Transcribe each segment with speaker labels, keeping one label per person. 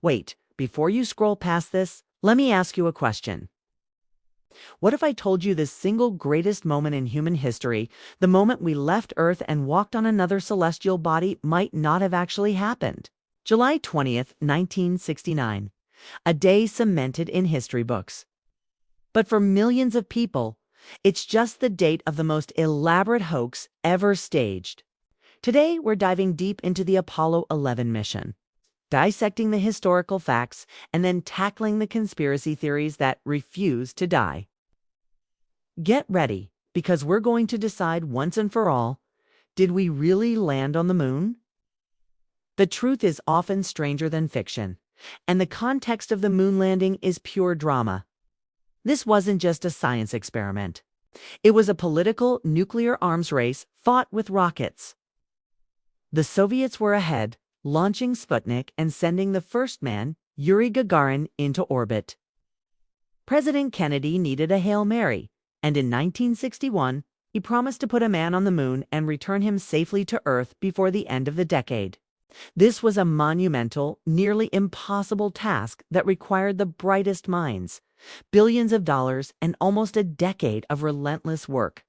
Speaker 1: Wait, before you scroll past this, let me ask you a question. What if I told you this single greatest moment in human history, the moment we left Earth and walked on another celestial body, might not have actually happened? July 20th, 1969. A day cemented in history books. But for millions of people, it's just the date of the most elaborate hoax ever staged. Today, we're diving deep into the Apollo 11 mission, dissecting the historical facts and then tackling the conspiracy theories that refuse to die. Get ready, because we're going to decide once and for all, did we really land on the moon? The truth is often stranger than fiction, and the context of the moon landing is pure drama. This wasn't just a science experiment. It was a political nuclear arms race fought with rockets. The Soviets were ahead, launching Sputnik and sending the first man, Yuri Gagarin, into orbit. President Kennedy needed a Hail Mary, and in 1961, he promised to put a man on the moon and return him safely to Earth before the end of the decade. This was a monumental, nearly impossible task that required the brightest minds, billions of dollars, and almost a decade of relentless work.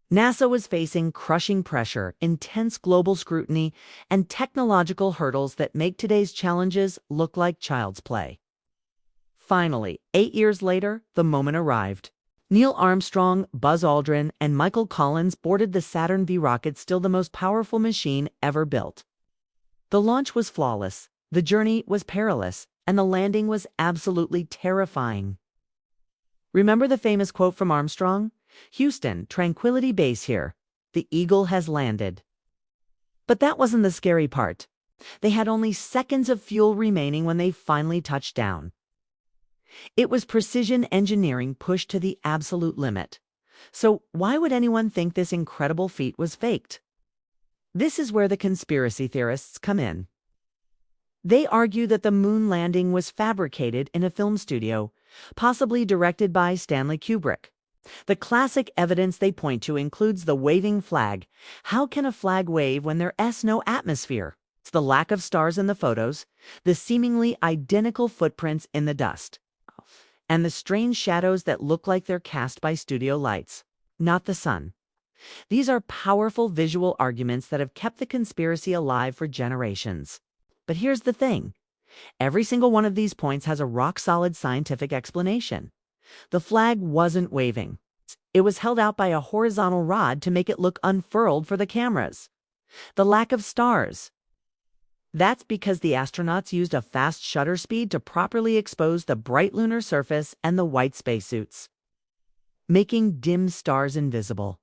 Speaker 1: NASA was facing crushing pressure, intense global scrutiny, and technological hurdles that make today's challenges look like child's play. Finally, 8 years later, the moment arrived. Neil Armstrong, Buzz Aldrin, and Michael Collins boarded the Saturn V rocket, still the most powerful machine ever built. The launch was flawless, the journey was perilous, and the landing was absolutely terrifying. Remember the famous quote from Armstrong? "Houston, Tranquility Base here. The Eagle has landed." But that wasn't the scary part. They had only seconds of fuel remaining when they finally touched down. It was precision engineering pushed to the absolute limit. So why would anyone think this incredible feat was faked? This is where the conspiracy theorists come in. They argue that the moon landing was fabricated in a film studio, possibly directed by Stanley Kubrick. The classic evidence they point to includes the waving flag. How can a flag wave when there's no atmosphere? It's the lack of stars in the photos, the seemingly identical footprints in the dust, and the strange shadows that look like they're cast by studio lights, not the sun. These are powerful visual arguments that have kept the conspiracy alive for generations. But here's the thing. Every single one of these points has a rock-solid scientific explanation. The flag wasn't waving. It was held out by a horizontal rod to make it look unfurled for the cameras. The lack of stars. That's because the astronauts used a fast shutter speed to properly expose the bright lunar surface and the white spacesuits, making dim stars invisible.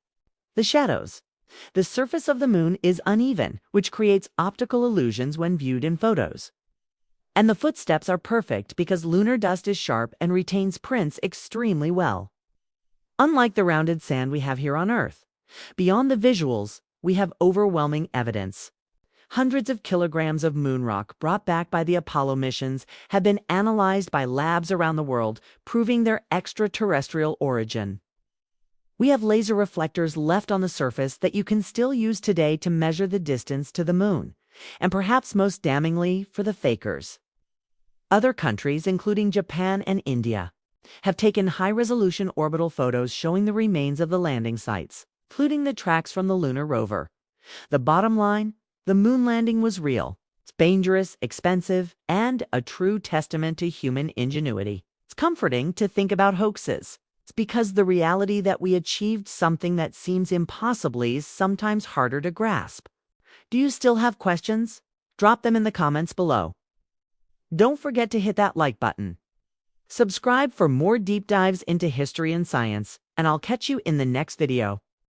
Speaker 1: The shadows. The surface of the moon is uneven, which creates optical illusions when viewed in photos. And the footsteps are perfect because lunar dust is sharp and retains prints extremely well. Unlike the rounded sand we have here on Earth, beyond the visuals, we have overwhelming evidence. Hundreds of kilograms of moon rock brought back by the Apollo missions have been analyzed by labs around the world, proving their extraterrestrial origin. We have laser reflectors left on the surface that you can still use today to measure the distance to the moon, and perhaps most damningly for the fakers. Other countries, including Japan and India, have taken high-resolution orbital photos showing the remains of the landing sites, including the tracks from the lunar rover. The bottom line, the moon landing was real. It's dangerous, expensive, and a true testament to human ingenuity. It's comforting to think about hoaxes. It's because the reality that we achieved something that seems impossibly is sometimes harder to grasp. Do you still have questions? Drop them in the comments below. Don't forget to hit that like button. Subscribe for more deep dives into history and science, and I'll catch you in the next video.